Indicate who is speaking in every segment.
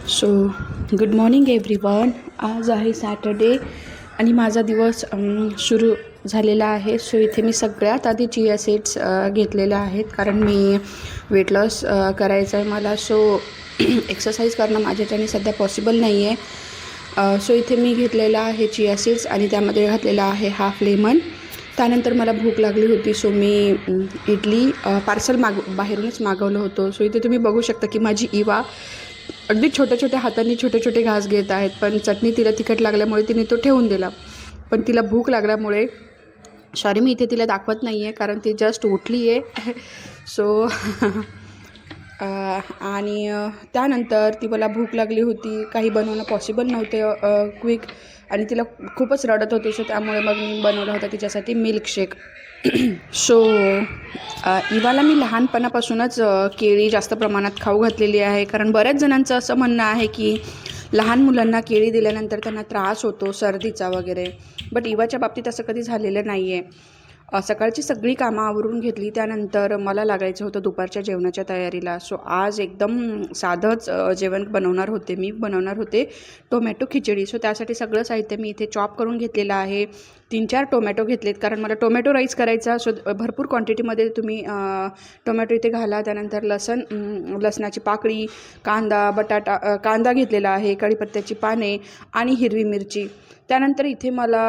Speaker 1: So good morning everyone. आज आहे Saturday आणि माझा दिवस सुरू झालेला आहे. सो इथे मी सगळ्यात आधी चिया सीड्स घेतलेल्या आहेत, कारण मी वेट लॉस करायचं आहे मला. सो एक्सरसाइज करणं माझ्याच्याने सध्या पॉसिबल नाही आहे. सो इथे मी घेतलेला आहे चिया सीड्स आणि त्यामध्ये घातलेला आहे हाफ लेमन. त्यानंतर मला भूक लागली होती, सो मी इडली पार्सल बाहेरूनच मागवलं होतं. सो इथे तुम्ही बघू शकता की माझी इवा अगदी छोट्या छोट्या हातांनी छोटे छोटे घास घेत आहेत, पण चटणी तिला तिखट लागल्यामुळे तिने तो ठेवून दिला. पण तिला भूक लागल्यामुळे सॉरी, मी इथे तिला दाखवत नाही आहे कारण ती जस्ट उठली आहे. सो आणि त्यानंतर ती मला भूक लागली होती, काही बनवणं पॉसिबल नव्हते क्विक, आणि तिला खूपच रडत होती. सो त्यामुळे मग मी बनवलं होतं तिच्यासाठी मिल्कशेक. सो इवाला मी लहानपणापासूनच केळी जास्त प्रमाणात खाऊ घातलेली आहे, कारण बऱ्याच जणांचं असं म्हणणं आहे की लहान मुलांना केळी दिल्यानंतर त्यांना त्रास होतो सर्दीचा वगैरे. बट इवाच्या बाबतीत असं कधी झालेलं नाही आहे. सकाळची सगळी कामं आवरून घेतली, त्यानंतर मला लागायचं होतं दुपारच्या जेवणाच्या तयारीला. सो आज एकदम साधंच जेवण बनवणार होते टोमॅटो खिचडी. सो त्यासाठी सगळं साहित्य मी इथे चॉप करून घेतलेलं आहे. 3-4 टोमॅटो घेतलेत, कारण मला टोमॅटो राईस करायचा. सो भरपूर क्वांटिटीमध्ये तुम्ही टोमॅटो इथे घाला. त्यानंतर लसणाची पाकळी, कांदा घेतलेला आहे, कढीपत्त्याची पाने आणि हिरवी मिरची. त्यानंतर इथे मला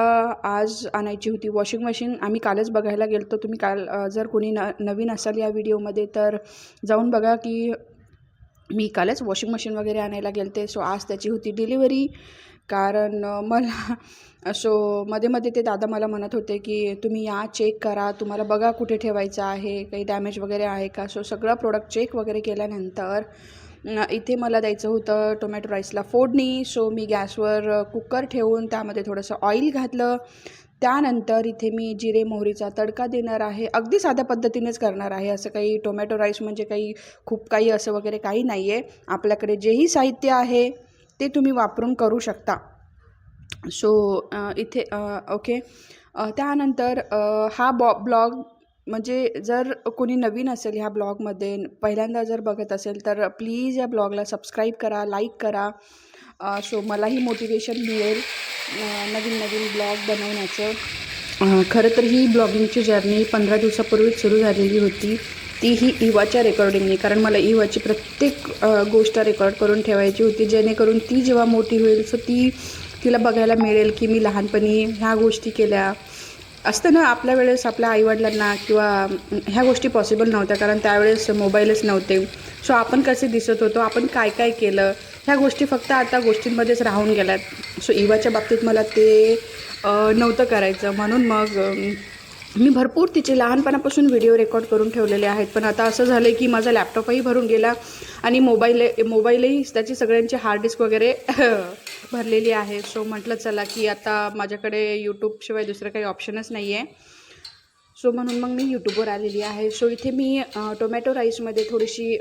Speaker 1: आज आणायची होती वॉशिंग मशीन. आम्ही कालच बघायला गेलो होतो. तुम्ही काल जर कोणी नवीन असाल या व्हिडिओमध्ये तर जाऊन बघा की मी कालच वॉशिंग मशीन वगैरे आणायला गेलते. सो आज त्याची होती डिलिव्हरी. कारण मला मध्ये ते दादा मला म्हणत होते की तुम्ही या चेक करा, तुम्हाला बघा कुठे ठेवायचं आहे, काही डॅमेज वगैरे आहे का. सो सगळं प्रोडक्ट चेक वगैरे केल्यानंतर इथे मला द्यायचं होतं टोमॅटो राईसला फोडणी. सो मी गॅसवर कुकर ठेवून त्यामध्ये थोडंसं ऑइल घातलं. त्यानंतर इथे मी जिरे मोहरीचा तडका देणार आहे. अगदी साध्या पद्धतीनेच करणार आहे. असं काही टोमॅटो राईस म्हणजे खूप काही असं वगैरे काही नाही आहे. आपल्याकडे जेही साहित्य आहे ते तुम्ही वापरून करू शकता. सो इथे ओके. त्यानंतर हा ब्लॉग म्हणजे जर कोणी नवीन असेल ह्या ब्लॉगमध्ये, पहिल्यांदा जर बघत असेल तर प्लीज या ब्लॉगला सबस्क्राईब करा, लाईक करा. सो मलाही मोटिवेशन मिळेल नवीन नवीन ब्लॉग बनवण्याचं. खरं तर ही ब्लॉगिंगची जर्नी 15 दिवसापूर्वीच सुरू झालेली होती, तीही इवाच्या रेकॉर्डिंगने. कारण मला इवाची प्रत्येक गोष्ट रेकॉर्ड करून ठेवायची होती, जेणेकरून ती जेव्हा मोठी होईल सो तिला बघायला मिळेल की मी लहानपणी ह्या गोष्टी केल्या. असतं ना आपल्या वेळेस आपल्या आईवडिलांना किंवा ह्या गोष्टी पॉसिबल नव्हत्या, कारण त्यावेळेस मोबाईलच नव्हते. सो आपण कसे दिसत होतो, आपण काय काय केलं, ह्या गोष्टी फक्त आता गोष्टींमध्येच राहून गेल्यात. सो इवाच्या बाबतीत मला ते नव्हतं करायचं, म्हणून मग मी भरपूर तिचे लहानपणापासून व्हिडिओ रेकॉर्ड करून ठेवलेले आहेत. पण आता असं झालं की माझा लॅपटॉपही भरून गेला आणि मोबाईलही त्याची सगळ्यांची हार्ड डिस्क वगैरे भरलेली आहे. सो म्हटलं चला की आता माझ्याकडे यूट्यूबशिवाय दुसरं काही ऑप्शनच नाही आहे. सो म्हणून मग मी यूट्यूबवर आलेली आहे. सो इथे मी टोमॅटो राईसमध्ये थोडीशी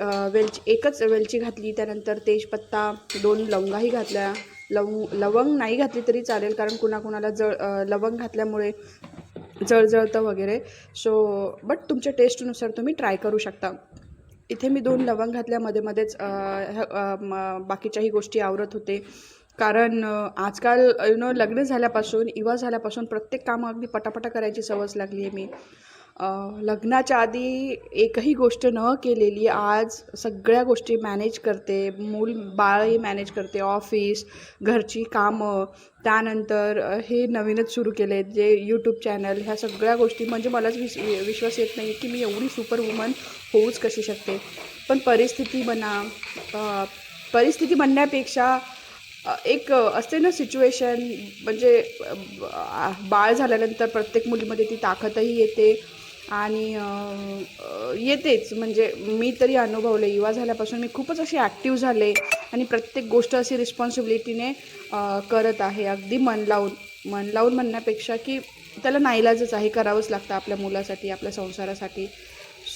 Speaker 1: एकच वेलची घातली. त्यानंतर तेजपत्ता, 2 लवंगाही घातल्या. लवंग नाही घातली तरी चालेल, कारण कुणाकुणाला लवंग घातल्यामुळे जळजळतं वगैरे. सो बट तुमच्या टेस्टनुसार तुम्ही ट्राय करू शकता. इथे मी 2 लवंग घातल्या. मध्येच बाकीच्याही गोष्टी आवरत होते, कारण आजकाल लग्न झाल्यापासून इवा झाल्यापासून प्रत्येक कामं अगदी पटापटा करायची सवय लागली आहे. मी लग्नाच्या आधी एकही गोष्ट न केलेली आज सगळ्या गोष्टी मॅनेज करते. बाळही मॅनेज करते, ऑफिस, घरची कामं. त्यानंतर हे नवीनच सुरू केले जे यूट्यूब चॅनल, ह्या सगळ्या गोष्टी. म्हणजे मलाच विश्वास येत नाही की मी एवढी सुपर वुमन होऊच कशी शकते. पण परिस्थिती बनण्यापेक्षा एक असते ना सिच्युएशन, म्हणजे बाळ झाल्यानंतर प्रत्येक मुलीमध्ये ती ताकदही येते आणि येतेच. म्हणजे मी तरी अनुभवले, युवा झाल्यापासून मी खूपच अशी ॲक्टिव्ह झाले आणि प्रत्येक गोष्ट अशी रिस्पॉन्सिबिलिटीने करत आहे, अगदी मन लावून म्हणण्यापेक्षा की त्याला नाईलाजच आहे, करावंच लागतं आपल्या मुलासाठी, आपल्या संसारासाठी.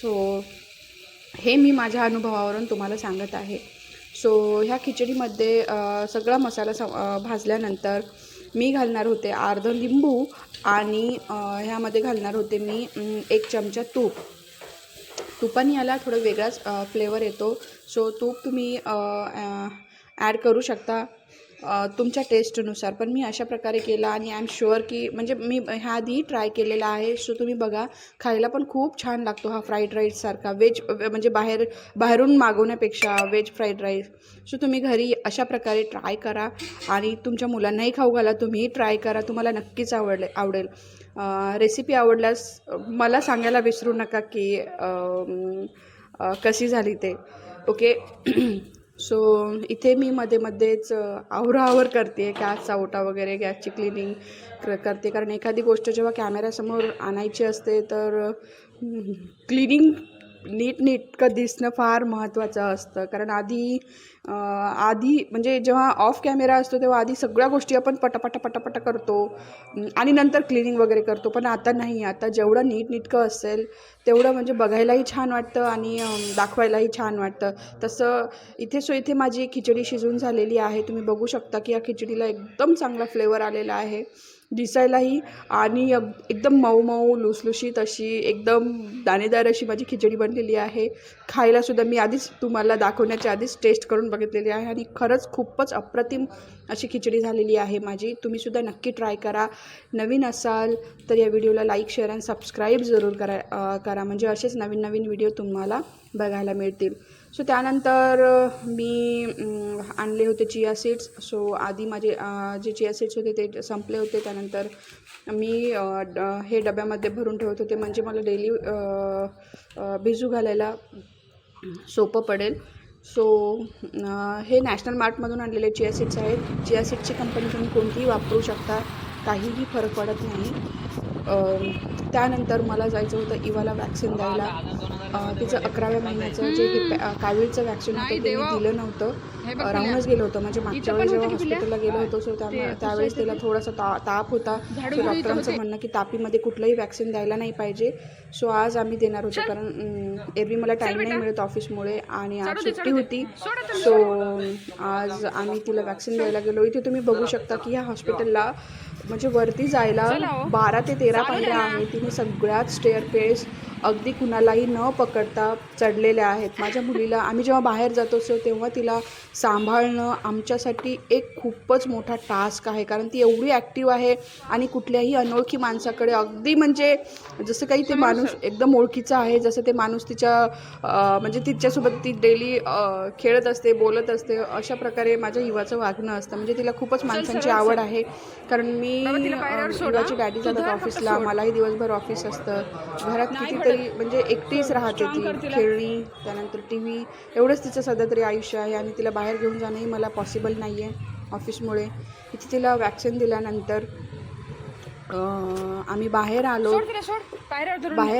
Speaker 1: सो हे मी माझ्या अनुभवावरून तुम्हाला सांगत आहे. सो ह्या खिचडीमध्ये सगळा मसाला भाजल्यानंतर मी घालणार होते अर्धं लिंबू आणि ह्यामध्ये घालणार होते मी 1 चमचा तूप. तुपाने याला थोडं वेगळाच फ्लेवर येतो. सो तूप तुम्ही ॲड करू शकता तुमच्या टेस्टनुसार. पण मी अशा प्रकारे केला आणि आय एम शुअर की म्हणजे मी ह्या आधी ट्राय केलेला आहे. सो तुम्ही बघा, खायला पण खूप छान लागतो हा फ्राईड राईससारखा. म्हणजे बाहेरून मागवण्यापेक्षा व्हेज फ्राईड राईस. सो तुम्ही घरी अशा प्रकारे ट्राय करा आणि तुमच्या मुलांनाही खाऊ घाला. तुम्हीही ट्राय करा, तुम्हाला नक्कीच आवडेल. रेसिपी आवडल्यास मला सांगायला विसरू नका की कशी झाली ते. ओके. सो इथे मी मध्येच आवराआवर करते, गॅसचा ओटा वगैरे, गॅसची क्लिनिंग करते. कारण एखादी गोष्ट जेव्हा कॅमेऱ्यासमोर आणायची असते तर क्लिनिंग नीटनेटकं दिसणं फार महत्त्वाचं असतं. कारण आधी म्हणजे जेव्हा ऑफ कॅमेरा असतो तेव्हा आधी सगळ्या गोष्टी आपण पटापटा करतो आणि नंतर क्लिनिंग वगैरे करतो. पण आता नाही, आता जेवढं नीटनेटकं असेल तेवढं म्हणजे बघायलाही छान वाटतं आणि दाखवायलाही छान वाटतं. तसं इथे माझी खिचडी शिजून झालेली आहे. तुम्ही बघू शकता की या खिचडीला एकदम चांगला फ्लेवर आलेला आहे दिसायलाही, आणि एकदम मऊ लुसलुशीत अशी एकदम दाणेदार अशी माझी खिचडी बनलेली आहे. खायलासुद्धा मी आधीच तुम्हाला दाखवण्याच्या आधीच टेस्ट करून बघितलेली आहे आणि खरंच खूपच अप्रतिम अशी खिचडी झालेली आहे माझी. तुम्हीसुद्धा नक्की ट्राय करा. नवीन असाल तर या व्हिडिओला लाईक, शेअर आणि सबस्क्राईब जरूर करा म्हणजे असेच नवीन व्हिडिओ तुम्हाला बघायला मिळतील. सो त्यानंतर मी आणले होते चिया सीड्स. सो आधी माझे जे चिया सीड्स होते ते संपले होते. त्यानंतर मी हे डब्यामध्ये भरून ठेवत होते म्हणजे मला डेली भिजू घालायला सोपं पडेल. सो हे नॅशनल मार्टमधून आणलेले चिया सीड्स आहेत. चिया सीड्सची कंपनी तुम्ही कोणतीही वापरू शकता, काहीही फरक पडत नाही. त्यानंतर मला जायचं होतं इवाला वॅक्सिन द्यायला. तिचं 11व्या महिन्याचं जे कावीळचं वॅक्सिन होतं ते मी दिलं नव्हतं, राहूनच गेलं होतं. म्हणजे मागच्या वेळेस जेव्हा हॉस्पिटलला गेलो होतो सो त्यावेळेस तिला थोडासा ताप होता. सो डॉक्टरांचं म्हणणं की तापीमध्ये कुठलंही वॅक्सिन द्यायला नाही पाहिजे. सो आज आम्ही देणार होतो कारण एरवी मला टाईम नाही मिळत ऑफिसमुळे आणि आज सुट्टी होती. सो आज आम्ही तिला वॅक्सिन द्यायला गेलो. इथे तुम्ही बघू शकता की ह्या हॉस्पिटलला म्हणजे वरती जायला 12 ते 13 पायऱ्या आहेत. तिने सगळ्यात स्टेअरकेस अगदी कुणालाही न पकडता चढलेल्या आहेत. माझ्या मुलीला आम्ही जेव्हा बाहेर जातो असतो तेव्हा तिला सांभाळणं आमच्यासाठी एक खूपच मोठा टास्क आहे. कारण ती एवढी ॲक्टिव्ह आहे आणि कुठल्याही अनोळखी माणसाकडे अगदी म्हणजे जसं काही ते माणूस एकदम ओळखीचा आहे, जसं ते माणूस म्हणजे तिच्यासोबत ती डेली खेळत असते, बोलत असते, अशा प्रकारे माझ्या युवाचं वागणं असतं. म्हणजे तिला खूपच माणसांची आवड आहे. कारण मी युवाची डॅडी जातात ऑफिसला, मलाही दिवसभर ऑफिस असतं. घरात कितीतरी म्हणजे एकटीच राहते ती. खेळणी, त्यानंतर TV, एवढंच तिचं सध्या तरी आयुष्य आहे आणि तिला बाहेर घेऊन जाणंही मला पॉसिबल नाही आहे ऑफिसमुळे. इथे तिला वॅक्सिन दिल्यानंतर आम्ही बाहेर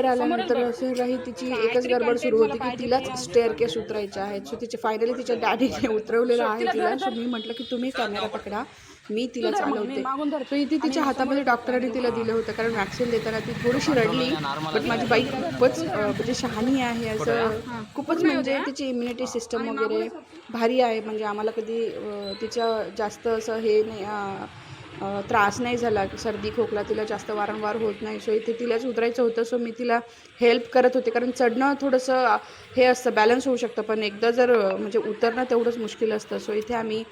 Speaker 1: आल्यानंतर असं काही तिची एकच गडबड सुरू होती की तिलाच स्टेअरकेस उतरायचे आहेत. सो फायनली तिच्या डॅडीने उतरवलेलं आहे तिला. सो मी म्हटलं की तुम्ही कॅमेरा पकडा, मी तिला चालवते. सो इथे तिच्या हातामध्ये डॉक्टरांनी तिला दिलं होतं कारण वॅक्सिन देताना ती थोडीशी रडली. बट माझी बाई खूपच म्हणजे शहाणी आहे, असं खूपच म्हणजे तिची इम्युनिटी सिस्टम वगैरे भारी आहे. म्हणजे आम्हाला कधी तिच्या जास्त असं हे नाही त्रास नाही झाला. सर्दी खोकला तिला जास्त वारंवार होत नाही. सो इथे तिलाच उतरायचं होतं. सो मी तिला हेल्प करत होते कारण चढणं थोडंसं हे असतं, बॅलन्स होऊ शकतं, पण एकदा जर म्हणजे उतरणं तेवढंच मुश्किल असतं. सो इथे आम्ही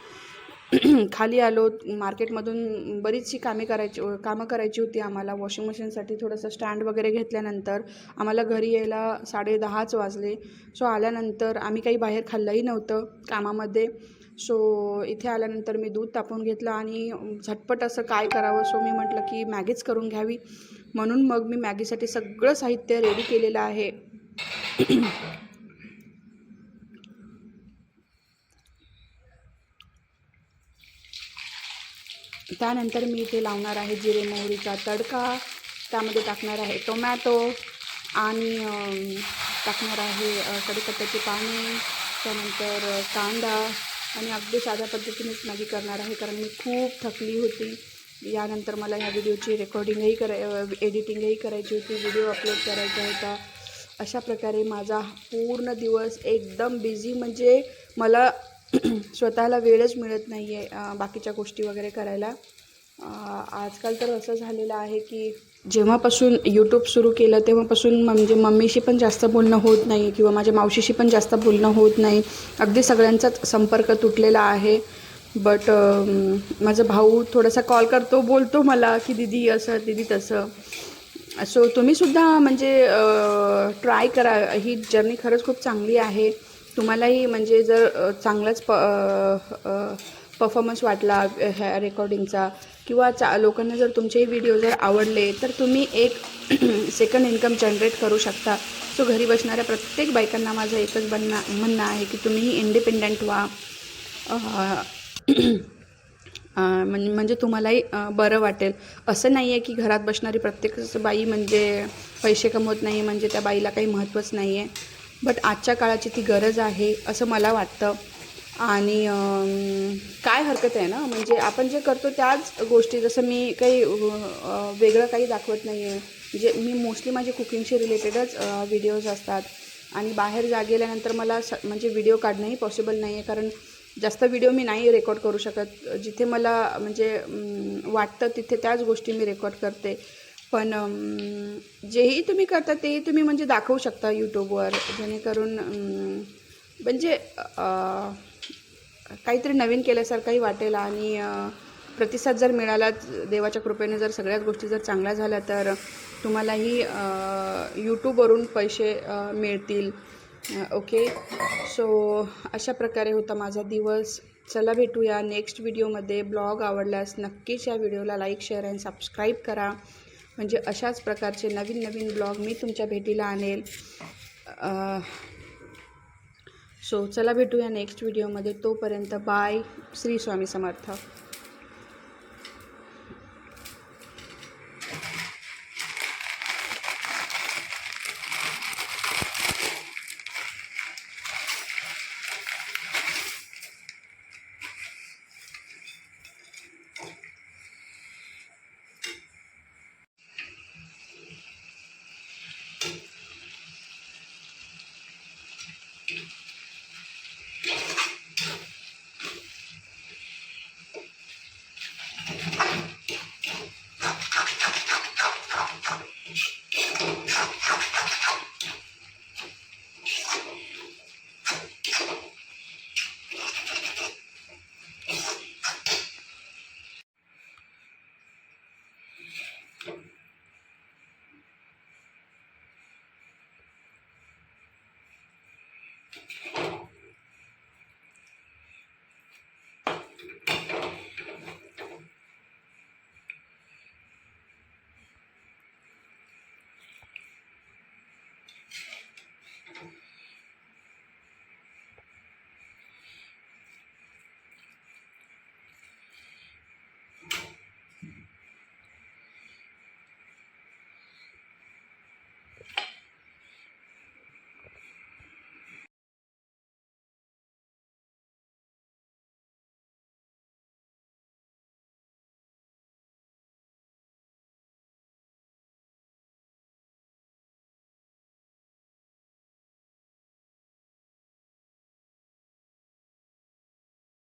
Speaker 1: खाली आलो. मार्केटमधून बरीचशी कामं करायची होती आम्हाला. वॉशिंग मशीनसाठी थोडंसं स्टँड वगैरे घेतल्यानंतर आम्हाला घरी यायला 10:30 वाजले. सो आल्यानंतर आम्ही काही बाहेर खाल्लंही नव्हतं कामामध्ये. सो इथे आल्यानंतर मी दूध तापवून घेतलं आणि झटपट असं काय करावं, सो मी म्हटलं की मॅगीच करून घ्यावी. म्हणून मग मी मॅगीसाठी सगळं साहित्य रेडी केलेलं आहे. त्यानंतर मी इथे लावणार आहे जिरे मोहरीचा तडका. त्यामध्ये टाकणार आहे टोमॅटो आणि टाकणार आहे कढीपत्त्याची पाने, त्यानंतर कांदा आणि अगदी साध्या पद्धतीनेच मॅगी करणार आहे कारण मी खूप थकली होती. यानंतर मला ह्या व्हिडिओची एडिटिंगही करायची होती, व्हिडिओ अपलोड करायचा होता. अशा प्रकारे माझा पूर्ण दिवस एकदम बिझी, म्हणजे मला स्वतःला वेळच मिळत नाही आहे बाकीच्या गोष्टी वगैरे करायला. आजकाल तर असं झालेलं आहे की जेव्हापासून यूट्यूब सुरू केलं तेव्हापासून म्हणजे मम्मीशी पण जास्त बोलणं होत नाही किंवा माझ्या मावशीशी पण जास्त बोलणं होत नाही. अगदी सगळ्यांचाच संपर्क तुटलेला आहे. बट माझा भाऊ थोडासा कॉल करतो, बोलतो मला की दीदी असं, दीदी तसं. सो तुम्हीसुद्धा म्हणजे ट्राय करा. ही जर्नी खरंच खूप चांगली आहे. तुम्हालाही म्हणजे जर चांगलाच परफॉर्मन्स वाटला ह्या रेकॉर्डिंगचा किंवा लोकांना जर तुमचे व्हिडिओ जर आवडले तर तुम्ही एक सेकंड इन्कम जनरेट करू शकता. सो घरी बसणाऱ्या प्रत्येक बायकांना माझं एकच म्हणणं आहे की तुम्हीही इंडिपेंडंट व्हा. म्हणजे तुम्हालाही बरं वाटेल. असं नाही आहे की घरात बसणारी प्रत्येकच बाई म्हणजे पैसे कमवत नाही, म्हणजे त्या बाईला काही महत्त्वच नाही आहे. बट आजच्या काळाची ती गरज आहे असं मला वाटतं. आणि काय हरकत आहे ना, म्हणजे आपण जे करतो त्याच गोष्टी, जसं मी काही वेगळं काही दाखवत नाही आहे. म्हणजे मी मोस्टली माझे कुकिंगशी रिलेटेडच व्हिडिओज असतात. आणि बाहेर गेल्यानंतर मला म्हणजे व्हिडिओ काढणंही पॉसिबल नाही आहे, कारण जास्त व्हिडिओ मी नाही रेकॉर्ड करू शकत. जिथे मला म्हणजे वाटतं तिथे त्याच गोष्टी मी रेकॉर्ड करते. पण जेही तुम्ही करता तेही तुम्ही म्हणजे दाखवू शकता यूट्यूबवर, जेणेकरून म्हणजे काहीतरी नवीन केल्यासारखंही वाटेल. आणि प्रतिसाद जर मिळाला, देवाच्या कृपेने जर सगळ्याच गोष्टी जर चांगल्या झाल्या तर तुम्हालाही यूट्यूबवरून पैसे मिळतील. ओके. सो अशा प्रकारे होता माझा दिवस. चला भेटूया नेक्स्ट व्हिडिओमध्ये. ब्लॉग आवडल्यास नक्कीच या व्हिडिओला लाईक, शेअर आणि सबस्क्राईब करा. म्हणजे अशाच प्रकारचे नवीन नवीन ब्लॉग मी तुमच्या भेटीला आणेल. सो चला भेटूया नेक्स्ट व्हिडिओमध्ये. तोपर्यंत बाय. श्री स्वामी समर्थ.